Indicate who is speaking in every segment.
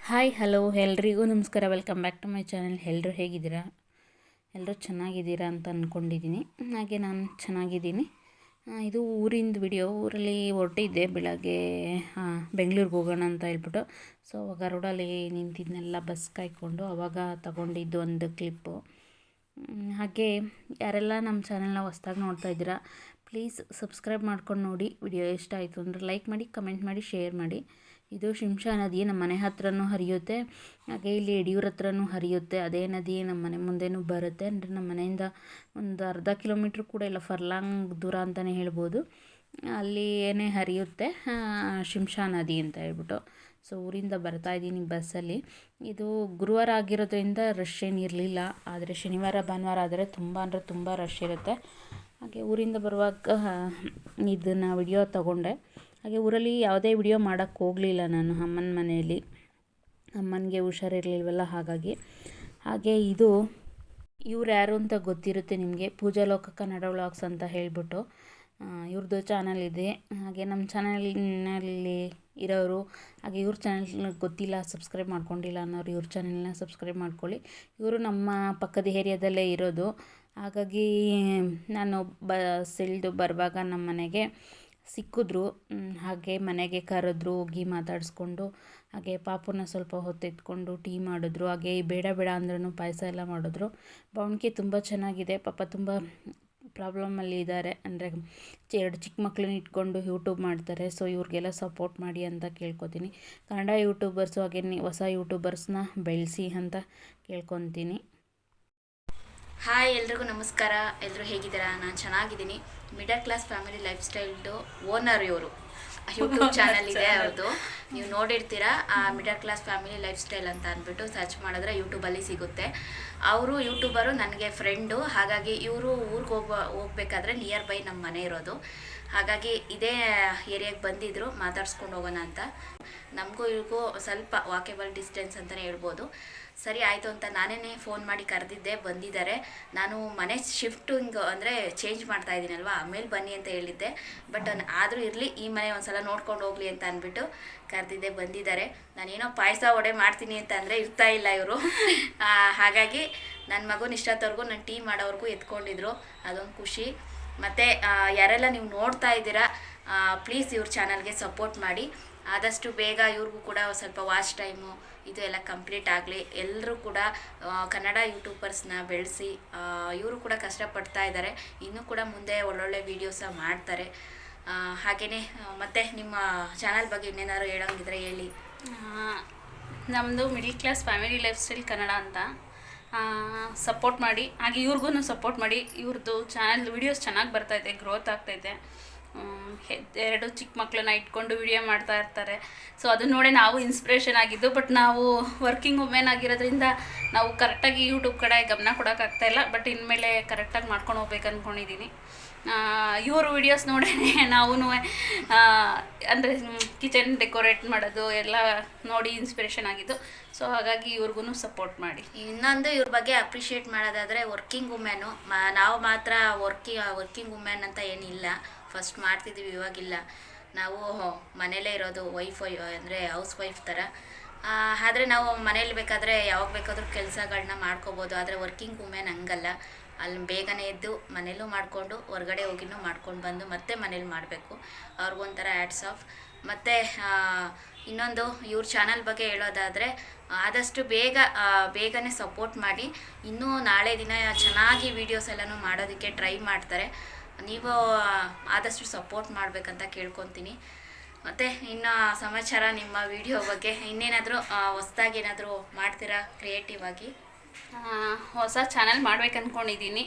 Speaker 1: Hi hello ಎಲ್ರಿಗೂ ನಮಸ್ಕಾರ. Welcome back to my channel. ಎಲ್ಲರೂ ಹೇಗಿದ್ದೀರಾ? ಎಲ್ಲರೂ ಚೆನ್ನಾಗಿದ್ದೀರಾ ಅಂತ ಅಂದ್ಕೊಂಡಿದ್ದೀನಿ. ಹಾಗೆ ನಾನು ಚೆನ್ನಾಗಿದ್ದೀನಿ. ಇದು ಊರಿಂದ ವಿಡಿಯೋ. ಊರಲ್ಲಿ ಹೊರಟಿದ್ದೆ ಬೆಳಗ್ಗೆ ಬೆಂಗಳೂರಿಗೆ ಹೋಗೋಣ ಅಂತ ಹೇಳ್ಬಿಟ್ಟು. ಸೊ ಅವಾಗ ರೋಡಲ್ಲಿ ನಿಂತಿದ್ನೆಲ್ಲ ಬಸ್ ಕಾಯ್ಕೊಂಡು ಅವಾಗ ತಗೊಂಡಿದ್ದು ಒಂದು ಕ್ಲಿಪ್ಪು. ಹಾಗೆ ಯಾರೆಲ್ಲ ನಮ್ಮ ಚಾನಲ್ನ ಹೊಸ್ದಾಗಿ ನೋಡ್ತಾ ಇದ್ದೀರಾ, ಪ್ಲೀಸ್ ಸಬ್ಸ್ಕ್ರೈಬ್ ಮಾಡ್ಕೊಂಡು ನೋಡಿ. ವಿಡಿಯೋ ಇಷ್ಟ ಆಯಿತು ಅಂದರೆ ಲೈಕ್ ಮಾಡಿ, ಕಮೆಂಟ್ ಮಾಡಿ, ಶೇರ್ ಮಾಡಿ. ಇದು ಶಿಂಷಾ ನದಿ ನಮ್ಮ ಮನೆ ಹತ್ರನೂ ಹರಿಯುತ್ತೆ, ಹಾಗೆ ಇಲ್ಲಿ ಯಡಿಯೂರ ಹತ್ರನೂ ಹರಿಯುತ್ತೆ. ಅದೇ ನದಿ ನಮ್ಮ ಮನೆ ಮುಂದೆನೂ ಬರುತ್ತೆ. ಅಂದರೆ ನಮ್ಮ ಮನೆಯಿಂದ ಒಂದು ಅರ್ಧ ಕಿಲೋಮೀಟ್ರ್ ಕೂಡ ಇಲ್ಲ, ಫರ್ಲಾಂಗ್ ದೂರ ಅಂತಲೇ ಹೇಳ್ಬೋದು. ಅಲ್ಲಿ ಏನೇ ಹರಿಯುತ್ತೆ ಶಿಂಷಾ ನದಿ ಅಂತ ಹೇಳ್ಬಿಟ್ಟು. ಸೊ ಊರಿಂದ ಬರ್ತಾಯಿದ್ದೀನಿ ಬಸ್ಸಲ್ಲಿ. ಇದು ಗುರುವಾರ ಆಗಿರೋದ್ರಿಂದ ರಶ್ ಏನು ಇರಲಿಲ್ಲ, ಆದರೆ ಶನಿವಾರ ಭಾನುವಾರ ಆದರೆ ತುಂಬ ಅಂದರೆ ತುಂಬ ರಶ್ ಇರುತ್ತೆ. ಹಾಗೆ ಊರಿಂದ ಬರುವಾಗ ಇದನ್ನು ವಿಡಿಯೋ ತಗೊಂಡೆ. ಹಾಗೆ ಊರಲ್ಲಿ ಯಾವುದೇ ವಿಡಿಯೋ ಮಾಡೋಕ್ಕೆ ಹೋಗಲಿಲ್ಲ ನಾನು ಅಮ್ಮನ ಮನೆಯಲ್ಲಿ. ಅಮ್ಮನಿಗೆ ಹುಷಾರಿರಲಿಲ್ವಲ್ಲ, ಹಾಗಾಗಿ. ಹಾಗೆ ಇದು ಇವ್ರು ಯಾರು ಅಂತ ಗೊತ್ತಿರುತ್ತೆ ನಿಮಗೆ, ಪೂಜಾ ಲೋಕ ಕನ್ನಡ ವ್ಲಾಗ್ಸ್ ಅಂತ ಹೇಳ್ಬಿಟ್ಟು ಇವ್ರದ್ದು ಚಾನಲ್ ಇದೆ. ಹಾಗೆ ನಮ್ಮ ಚಾನಲ್ನಲ್ಲಿ ಇರೋರು, ಹಾಗೆ ಇವ್ರ ಚಾನಲ್ ಗೊತ್ತಿಲ್ಲ, ಸಬ್ಸ್ಕ್ರೈಬ್ ಮಾಡ್ಕೊಂಡಿಲ್ಲ ಅನ್ನೋರು ಇವ್ರ ಚಾನಲ್ನ ಸಬ್ಸ್ಕ್ರೈಬ್ ಮಾಡ್ಕೊಳ್ಳಿ. ಇವರು ನಮ್ಮ ಪಕ್ಕದ ಏರಿಯಾದಲ್ಲೇ ಇರೋದು. ಹಾಗಾಗಿ ನಾನು ಬಸ್ ಇಳಿದು ಬರುವಾಗ ನಮ್ಮ ಮನೆಗೆ ಸಿಕ್ಕಿದ್ರು. ಹಾಗೆ ಮನೆಗೆ ಕರೆದ್ರು, ಹೋಗಿ ಮಾತಾಡಿಸ್ಕೊಂಡು, ಹಾಗೆ ಪಾಪುನ ಸ್ವಲ್ಪ ಹೊತ್ತು ಎತ್ಕೊಂಡು ಟೀ ಮಾಡಿದ್ರು. ಹಾಗೆ ಬೇಡ ಬೇಡ ಅಂದ್ರೂ ಪಾಯಸ ಎಲ್ಲ ಮಾಡಿದ್ರು. ಬಾವಣಿಗೆ ತುಂಬ ಚೆನ್ನಾಗಿದೆ. ಪಾಪ ತುಂಬ ಪ್ರಾಬ್ಲಮಲ್ಲಿ ಇದ್ದಾರೆ. ಅಂದರೆ 2 ಚಿಕ್ಕ ಮಕ್ಕಳನ್ನ ಇಟ್ಕೊಂಡು ಯೂಟ್ಯೂಬ್ ಮಾಡ್ತಾರೆ. ಸೊ ಇವ್ರಿಗೆಲ್ಲ ಸಪೋರ್ಟ್ ಮಾಡಿ ಅಂತ ಕೇಳ್ಕೊತೀನಿ. ಕನ್ನಡ ಯೂಟ್ಯೂಬರ್ಸು ಹಾಗೆ ಹೊಸ ಯೂಟ್ಯೂಬರ್ಸ್ನ ಬೆಳೆಸಿ ಅಂತ ಕೇಳ್ಕೊತೀನಿ.
Speaker 2: ಹಾಯ್, ಎಲ್ರಿಗೂ ನಮಸ್ಕಾರ. ಎಲ್ಲರೂ ಹೇಗಿದ್ದೀರಾ? ನಾನು ಚೆನ್ನಾಗಿದ್ದೀನಿ. ಮಿಡಲ್ ಕ್ಲಾಸ್ ಫ್ಯಾಮಿಲಿ ಲೈಫ್ ಸ್ಟೈಲ್ದು ಓನರ್ ಇವರು. ಯೂಟ್ಯೂಬ್ ಚಾನಲ್ ಇದೆ ಅವ್ರದ್ದು, ನೀವು ನೋಡಿರ್ತೀರಾ. Middle class family life style ಅಂತ ಅಂದ್ಬಿಟ್ಟು ಸರ್ಚ್ ಮಾಡಿದ್ರೆ ಯೂಟ್ಯೂಬಲ್ಲಿ ಸಿಗುತ್ತೆ. ಅವರು ಯೂಟ್ಯೂಬರು ನನಗೆ ಫ್ರೆಂಡು. ಹಾಗಾಗಿ ಇವರು ಊರಿಗೆ ಹೋಗ್ಬೇಕಾದ್ರೆ ನಿಯರ್ ಬೈ ನಮ್ಮ ಮನೆ ಇರೋದು. ಹಾಗಾಗಿ ಇದೇ ಏರಿಯಾಗೆ ಬಂದಿದ್ದರು, ಮಾತಾಡ್ಸ್ಕೊಂಡು ಹೋಗೋಣ ಅಂತ. ನಮಗೂ ಇವ್ರಿಗೂ ಸ್ವಲ್ಪ ವಾಕೇಬಲ್ ಡಿಸ್ಟೆನ್ಸ್ ಅಂತಲೇ ಹೇಳ್ಬೋದು. ಸರಿ ಆಯಿತು ಅಂತ ನಾನೇ ಫೋನ್ ಮಾಡಿ ಕರೆದಿದ್ದೆ, ಬಂದಿದ್ದಾರೆ. ನಾನು ಮನೆ ಶಿಫ್ಟಿಂಗ್ ಅಂದರೆ ಚೇಂಜ್ ಮಾಡ್ತಾ ಇದ್ದೀನಲ್ವ, ಆಮೇಲೆ ಬನ್ನಿ ಅಂತ ಹೇಳಿದ್ದೆ. ಬಟ್ ಆದರೂ ಇರಲಿ, ಈ ಮನೆ ಒಂದು ಸಲ ನೋಡ್ಕೊಂಡು ಹೋಗಲಿ ಅಂತ ಅಂದ್ಬಿಟ್ಟು ಕರೆದಿದ್ದೆ, ಬಂದಿದ್ದಾರೆ. ನಾನೇನೋ ಪಾಯಸ ವಡೆ ಮಾಡ್ತೀನಿ ಅಂತ ಅಂದರೆ ಇರ್ತಾ ಇಲ್ಲ ಇವರು. ಹಾಗಾಗಿ ನನ್ನ ಮಗನ ಇಷ್ಟೊತ್ತವರೆಗೂ ನಾನು ಟೀ ಮಾಡೋವ್ರಿಗೂ ಎತ್ಕೊಂಡಿದ್ರು, ಅದೊಂದು ಖುಷಿ. ಮತ್ತು ಯಾರೆಲ್ಲ ನೀವು ನೋಡ್ತಾ ಇದ್ದೀರಾ, ಪ್ಲೀಸ್ ಇವ್ರ ಚಾನಲ್ಗೆ ಸಪೋರ್ಟ್ ಮಾಡಿ. ಆದಷ್ಟು ಬೇಗ ಇವ್ರಿಗೂ ಕೂಡ ಸ್ವಲ್ಪ ವಾಚ್ ಟೈಮು ಇದು ಎಲ್ಲ ಕಂಪ್ಲೀಟ್ ಆಗಲಿ. ಎಲ್ಲರೂ ಕೂಡ ಕನ್ನಡ ಯೂಟ್ಯೂಬರ್ಸ್ನ ಬೆಳೆಸಿ, ಇವರು ಕೂಡ ಕಷ್ಟಪಡ್ತಾ ಇದ್ದಾರೆ. ಇನ್ನೂ ಕೂಡ ಮುಂದೆ ಒಳ್ಳೊಳ್ಳೆ ವೀಡಿಯೋಸ ಮಾಡ್ತಾರೆ. ಹಾಗೆಯೇ ಮತ್ತು ನಿಮ್ಮ ಚಾನಲ್ ಬಗ್ಗೆ ಇನ್ನೇನಾದ್ರು ಹೇಳೋಂಗಿದ್ರೆ ಹೇಳಿ.
Speaker 3: ನಮ್ಮದು middle class family life style Kannada ಅಂತ. ಸಪೋರ್ಟ್ ಮಾಡಿ, ಹಾಗೆ ಇವ್ರಿಗೂ ಸಪೋರ್ಟ್ ಮಾಡಿ. ಇವ್ರದ್ದು ಚಾನಲ್ ವೀಡಿಯೋಸ್ ಚೆನ್ನಾಗಿ ಬರ್ತೈತೆ, ಗ್ರೋತ್ ಆಗ್ತೈತೆ. 2 ಚಿಕ್ಕ ಮಕ್ಕಳನ್ನ ಇಟ್ಕೊಂಡು ವಿಡಿಯೋ ಮಾಡ್ತಾ ಇರ್ತಾರೆ. ಸೊ ಅದನ್ನ ನೋಡಿ ನಾವು ಇನ್ಸ್ಪಿರೇಷನ್ ಆಗಿದ್ದು. ಬಟ್ ನಾವು ವರ್ಕಿಂಗ್ ವುಮೆನ್ ಆಗಿರೋದ್ರಿಂದ ನಾವು ಕರೆಕ್ಟಾಗಿ ಯೂಟ್ಯೂಬ್ ಕಡೆ ಗಮನ ಕೊಡೋಕ್ಕಾಗ್ತಾಯಿಲ್ಲ. ಬಟ್ ಇನ್ಮೇಲೆ ಕರೆಕ್ಟಾಗಿ ಮಾಡ್ಕೊಂಡು ಹೋಗ್ಬೇಕು ಅಂದ್ಕೊಂಡಿದ್ದೀನಿ. ಇವ್ರ ವೀಡಿಯೋಸ್ ನೋಡೇ ನಾವು ಅಂದರೆ ಕಿಚನ್ ಡೆಕೋರೇಟ್ ಮಾಡೋದು ಎಲ್ಲ ನೋಡಿ ಇನ್ಸ್ಪಿರೇಷನ್ ಆಗಿದ್ದು. ಸೊ ಹಾಗಾಗಿ ಇವ್ರಿಗೂ ಸಪೋರ್ಟ್ ಮಾಡಿ.
Speaker 2: ಇನ್ನೊಂದು ಇವ್ರ ಬಗ್ಗೆ ಅಪ್ರಿಷಿಯೇಟ್ ಮಾಡೋದಾದರೆ, ವರ್ಕಿಂಗ್ ವುಮೆನು. ನಾವು ಮಾತ್ರ ವರ್ಕಿಂಗ್ ವುಮೆನ್ ಅಂತ ಏನಿಲ್ಲ. ಫಸ್ಟ್ ಮಾಡ್ತಿದ್ದೀವಿ, ಇವಾಗಿಲ್ಲ. ನಾವು ಮನೇಲೇ ಇರೋದು, ಅಂದರೆ ಹೌಸ್ ವೈಫ್ ಥರ. ಆದರೆ ನಾವು ಮನೇಲಿ ಬೇಕಾದರೆ ಯಾವಾಗ ಬೇಕಾದರೂ ಕೆಲಸಗಳನ್ನ ಮಾಡ್ಕೋಬೋದು. ಆದರೆ ವರ್ಕಿಂಗ್ ವುಮೆನ್ ಹಂಗಲ್ಲ. ಅಲ್ಲಿ ಬೇಗನೆ ಎದ್ದು ಮನೇಲೂ ಮಾಡಿಕೊಂಡು ಹೊರಗಡೆ ಹೋಗಿನೂ ಮಾಡ್ಕೊಂಡು ಬಂದು ಮತ್ತೆ ಮನೇಲಿ ಮಾಡಬೇಕು. ಅವ್ರಿಗೊಂಥರ ಹ್ಯಾಟ್ಸ್ ಆಫ್. ಮತ್ತು ಇನ್ನೊಂದು ಇವ್ರ ಚಾನಲ್ ಬಗ್ಗೆ ಹೇಳೋದಾದರೆ, ಆದಷ್ಟು ಬೇಗನೆ ಸಪೋರ್ಟ್ ಮಾಡಿ. ಇನ್ನೂ ನಾಳೆ ದಿನ ಚೆನ್ನಾಗಿ ವೀಡಿಯೋಸ್ ಎಲ್ಲನೂ ಮಾಡೋದಕ್ಕೆ ಟ್ರೈ ಮಾಡ್ತಾರೆ. ನೀವು ಆದಷ್ಟು ಸಪೋರ್ಟ್ ಮಾಡಬೇಕಂತ ಕೇಳ್ಕೊತೀನಿ. ಮತ್ತು ಇನ್ನು ಸಮಾಚಾರ ನಿಮ್ಮ ವಿಡಿಯೋ ಬಗ್ಗೆ ಇನ್ನೇನಾದರೂ ಹೊಸ್ದಾಗಿ ಏನಾದರೂ ಮಾಡ್ತೀರಾ ಕ್ರಿಯೇಟಿವ್ ಆಗಿ?
Speaker 3: ಹೊಸ ಚಾನಲ್ ಮಾಡ್ಬೇಕು ಅಂದ್ಕೊಂಡಿದ್ದೀನಿ.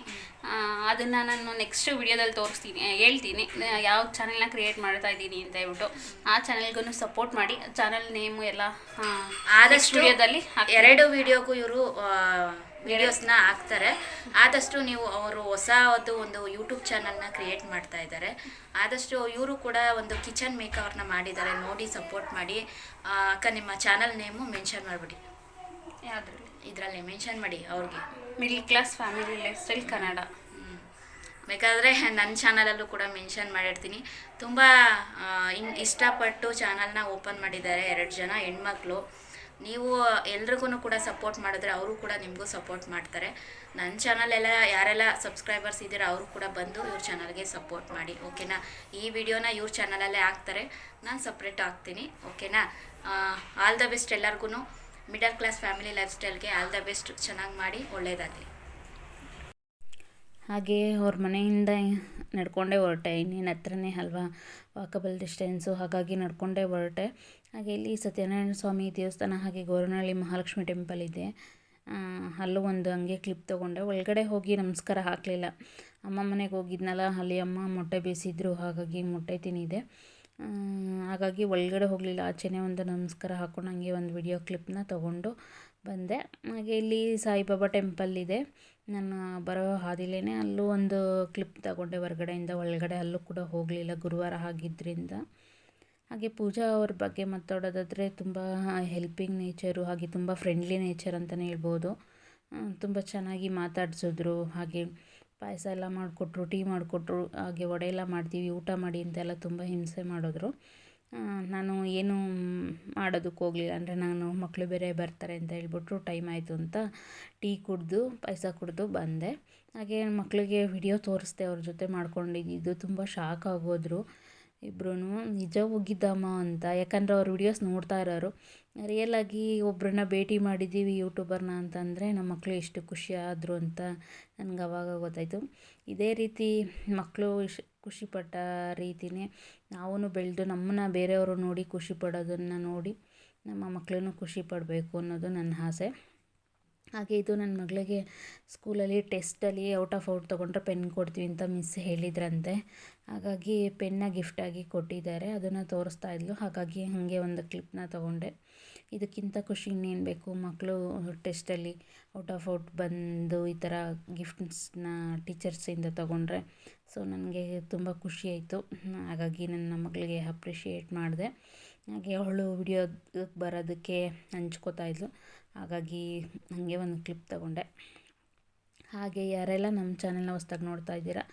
Speaker 3: ಅದನ್ನು ನಾನು ನೆಕ್ಸ್ಟ್ ವಿಡಿಯೋದಲ್ಲಿ ಹೇಳ್ತೀನಿ ಯಾವ ಚಾನಲ್ನ ಕ್ರಿಯೇಟ್ ಮಾಡ್ತಾ ಇದ್ದೀನಿ ಅಂತ ಹೇಳ್ಬಿಟ್ಟು. ಆ ಚಾನಲ್ಗೂ ಸಪೋರ್ಟ್ ಮಾಡಿ. ಚಾನಲ್ ನೇಮು ಎಲ್ಲ
Speaker 2: ಆದಷ್ಟು
Speaker 3: ವಿಡಿಯೋದಲ್ಲಿ
Speaker 2: 2 ವಿಡಿಯೋಗೂ ಇವರು ವಿಡಿಯೋಸ್ನ ಹಾಕ್ತಾರೆ. ಆದಷ್ಟು ನೀವು ಅವರು ಹೊಸದು ಒಂದು ಯೂಟ್ಯೂಬ್ ಚಾನಲ್ನ ಕ್ರಿಯೇಟ್ ಮಾಡ್ತಾ ಇದ್ದಾರೆ. ಆದಷ್ಟು ಇವರು ಕೂಡ ಒಂದು ಕಿಚನ್ ಮೇಕವ್ರನ್ನ ಮಾಡಿದ್ದಾರೆ, ನೋಡಿ ಸಪೋರ್ಟ್ ಮಾಡಿ. ಅಕ್ಕ, ನಿಮ್ಮ ಚಾನಲ್ ನೇಮು ಮೆನ್ಷನ್ ಮಾಡಿಬಿಡಿ.
Speaker 3: ಯಾವುದ್ರಲ್ಲಿ?
Speaker 2: ಇದರಲ್ಲಿ ಮೆನ್ಷನ್ ಮಾಡಿ ಅವ್ರಿಗೆ,
Speaker 3: middle class family life style Kannada.
Speaker 2: ಬೇಕಾದರೆ ನನ್ನ ಚಾನಲಲ್ಲೂ ಕೂಡ ಮೆನ್ಷನ್ ಮಾಡಿರ್ತೀನಿ. ತುಂಬ ಇಷ್ಟಪಟ್ಟು ಚಾನಲ್ನ ಓಪನ್ ಮಾಡಿದ್ದಾರೆ 2 ಜನ ಹೆಣ್ಮಕ್ಳು. ನೀವು ಎಲ್ರಿಗೂ ಕೂಡ ಸಪೋರ್ಟ್ ಮಾಡಿದ್ರೆ ಅವರು ಕೂಡ ನಿಮಗೂ ಸಪೋರ್ಟ್ ಮಾಡ್ತಾರೆ. ನನ್ನ ಚಾನಲ್ ಎಲ್ಲ ಯಾರೆಲ್ಲ ಸಬ್ಸ್ಕ್ರೈಬರ್ಸ್ ಇದ್ದೀರಾ ಅವರು ಕೂಡ ಬಂದು ಇವ್ರ ಚಾನಲ್ಗೆ ಸಪೋರ್ಟ್ ಮಾಡಿ, ಓಕೆನಾ. ಈ ವಿಡಿಯೋನ ಇವ್ರ ಚಾನಲಲ್ಲೇ ಹಾಕ್ತಾರೆ, ನಾನು ಸಪ್ರೇಟ್ ಹಾಕ್ತೀನಿ, ಓಕೆನಾ. ಆಲ್ ದ ಬೆಸ್ಟ್ ಎಲ್ಲರಿಗೂ. ಮಿಡಲ್ ಕ್ಲಾಸ್ ಫ್ಯಾಮಿಲಿ ಲೈಫ್ ಸ್ಟೈಲ್ಗೆ ಆಲ್ ದ ಬೆಸ್ಟ್. ಚೆನ್ನಾಗಿ ಮಾಡಿ, ಒಳ್ಳೆಯದಾಗಲಿ.
Speaker 1: ಹಾಗೆ ಅವ್ರ ಮನೆಯಿಂದ ನಡ್ಕೊಂಡೇ ಹೊರಟೆ, ಇನ್ನೇನು ಹತ್ರನೇ ಅಲ್ವಾ, ವಾಕಬಲ್ ಡಿಸ್ಟೆನ್ಸು, ಹಾಗಾಗಿ ನಡ್ಕೊಂಡೇ ಹೊರಟೆ. ಹಾಗೆ ಇಲ್ಲಿ ಸತ್ಯನಾರಾಯಣ ಸ್ವಾಮಿ ದೇವಸ್ಥಾನ, ಹಾಗೆ ಗೋರನಹಳ್ಳಿ ಮಹಾಲಕ್ಷ್ಮಿ ಟೆಂಪಲ್ ಇದೆ, ಅಲ್ಲೂ ಒಂದು ಹಂಗೆ ಕ್ಲಿಪ್ ತೊಗೊಂಡೆ. ಒಳಗಡೆ ಹೋಗಿ ನಮಸ್ಕಾರ ಹಾಕಲಿಲ್ಲ, ಅಮ್ಮ ಮನೆಗೆ ಹೋಗಿದ್ನಲ್ಲ, ಅಲ್ಲಿ ಅಮ್ಮ ಮೊಟ್ಟೆ ಬೇಯಿಸಿದ್ರು, ಹಾಗಾಗಿ ಮೊಟ್ಟೆ ತಿನ್ನಿದೆ. ಹಾಗಾಗಿ ಒಳಗಡೆ ಹೋಗಲಿಲ್ಲ, ಆಚೆನೇ ಒಂದು ನಮಸ್ಕಾರ ಹಾಕ್ಕೊಂಡು ಹಂಗೆ ಒಂದು ವಿಡಿಯೋ ಕ್ಲಿಪ್ನ ತೊಗೊಂಡು ಬಂದೆ. ಹಾಗೆ ಇಲ್ಲಿ ಸಾಯಿಬಾಬಾ ಟೆಂಪಲ್ ಇದೆ, ನಾನು ಬರೋ ಹಾದಿಲೇ ಅಲ್ಲೂ ಒಂದು ಕ್ಲಿಪ್ ತಗೊಂಡೆ ಹೊರಗಡೆಯಿಂದ. ಒಳಗಡೆ ಅಲ್ಲೂ ಕೂಡ ಹೋಗಲಿಲ್ಲ, ಗುರುವಾರ ಆಗಿದ್ದರಿಂದ. ಹಾಗೆ ಪೂಜಾ ಅವ್ರ ಬಗ್ಗೆ ಮಾತಾಡೋದಾದರೆ ತುಂಬ ಹೆಲ್ಪಿಂಗ್ ನೇಚರು, ಹಾಗೆ ತುಂಬ ಫ್ರೆಂಡ್ಲಿ ನೇಚರ್ ಅಂತಲೇ ಹೇಳ್ಬೋದು. ತುಂಬ ಚೆನ್ನಾಗಿ ಮಾತಾಡಿಸಿದ್ರು, ಹಾಗೆ ಪಾಯಸ ಎಲ್ಲ ಮಾಡಿಕೊಟ್ರು, ಟೀ ಮಾಡಿಕೊಟ್ರು, ಹಾಗೆ ವಡೆ ಎಲ್ಲ ಮಾಡ್ತೀವಿ ಊಟ ಮಾಡಿ ಅಂತೆಲ್ಲ ತುಂಬ ಹಿಂಸೆ ಮಾಡಿದ್ರು. ನಾನು ಏನು ಮಾಡೋದಕ್ಕೆ ಹೋಗಲಿಲ್ಲ, ಅಂದರೆ ನಾನು ಮಕ್ಕಳು ಬೇರೆ ಬರ್ತಾರೆ ಅಂತ ಹೇಳ್ಬಿಟ್ಟು ಟೈಮ್ ಆಯಿತು ಅಂತ ಟೀ ಕುಡಿದು ಪಾಯಸ ಕುಡಿದು ಬಂದೆ. ಹಾಗೆ ಮಕ್ಕಳಿಗೆ ವಿಡಿಯೋ ತೋರಿಸ್ದೆ, ಅವ್ರ ಜೊತೆ ಮಾಡ್ಕೊಂಡಿದ್ದು. ತುಂಬ ಶಾಕ್ ಆಗೋದ್ರು ಇಬ್ಬರೂ, ನಿಜ ಹೋಗಿದ್ದಮ್ಮ ಅಂತ. ಯಾಕಂದರೆ ಅವ್ರ ವಿಡಿಯೋಸ್ ನೋಡ್ತಾ ಇರೋರು, ರಿಯಲಾಗಿ ಒಬ್ಬರನ್ನ ಭೇಟಿ ಮಾಡಿದ್ದೀವಿ ಯೂಟ್ಯೂಬರ್ನ ಅಂತಂದರೆ ನಮ್ಮ ಮಕ್ಕಳು ಎಷ್ಟು ಖುಷಿ ಆದರು ಅಂತ ನನಗೆ ಆವಾಗ ಗೊತ್ತಾಯಿತು. ಇದೇ ರೀತಿ ಮಕ್ಕಳು ಖುಷಿಪಟ್ಟ ರೀತಿಯೇ ನಾವೂ ಬೆಳೆದು ನಮ್ಮನ್ನು ಬೇರೆಯವರು ನೋಡಿ ಖುಷಿ ಪಡೋದನ್ನು ನೋಡಿ ನಮ್ಮ ಮಕ್ಕಳನ್ನು ಖುಷಿ ಪಡಬೇಕು ಅನ್ನೋದು ನನ್ನ ಆಸೆ. ಹಾಗೆ ಇದು ನನ್ನ ಮಗಳಿಗೆ ಸ್ಕೂಲಲ್ಲಿ ಟೆಸ್ಟಲ್ಲಿ ಔಟ್ ಆಫ್ ಔಟ್ ತೊಗೊಂಡ್ರೆ ಪೆನ್ ಕೊಡ್ತೀವಿ ಅಂತ ಮಿಸ್ ಹೇಳಿದ್ರಂತೆ, ಹಾಗಾಗಿ ಪೆನ್ನ ಗಿಫ್ಟಾಗಿ ಕೊಟ್ಟಿದ್ದಾರೆ, ಅದನ್ನು ತೋರಿಸ್ತಾ ಇದ್ಲು. ಹಾಗಾಗಿ ಹಾಗೆ ಒಂದು ಕ್ಲಿಪ್ನ ತೊಗೊಂಡೆ. ಇದಕ್ಕಿಂತ ಖುಷಿ ಇನ್ನೇನು ಬೇಕು, ಮಕ್ಕಳು ಟೆಸ್ಟಲ್ಲಿ ಔಟ್ ಆಫ್ ಔಟ್ ಬಂದು ಈ ಥರ ಗಿಫ್ಟ್ಸ್ನ ಟೀಚರ್ಸಿಂದ ತೊಗೊಂಡ್ರೆ. ಸೊ ನನಗೆ ತುಂಬ ಖುಷಿ ಆಯಿತು, ಹಾಗಾಗಿ ನನ್ನ ಮಗಳಿಗೆ ಅಪ್ರಿಷಿಯೇಟ್ ಮಾಡಿದೆ. ಹಾಗೆ ಅವಳು ವಿಡಿಯೋ ಬರೋದಕ್ಕೆ ಹಂಚ್ಕೋತಾ ಇದ್ಲು, ಹಾಗಾಗಿ ಹಾಗೆ ಒಂದು ಕ್ಲಿಪ್ ತೊಗೊಂಡೆ. ಹಾಗೆ ಯಾರೆಲ್ಲ ನಮ್ಮ ಚಾನಲ್ನ ಹೊಸ್ದಾಗಿ ನೋಡ್ತಾ ಇದ್ದೀರಾ,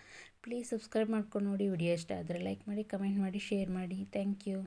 Speaker 1: ಪ್ಲೀಸ್ ಸಬ್ಸ್ಕ್ರೈಬ್ ಮಾಡ್ಕೊಂಡು ನೋಡಿ. ವಿಡಿಯೋ ಇಷ್ಟ ಆದರೆ ಲೈಕ್ ಮಾಡಿ, ಕಮೆಂಟ್ ಮಾಡಿ, ಶೇರ್ ಮಾಡಿ. Thank you.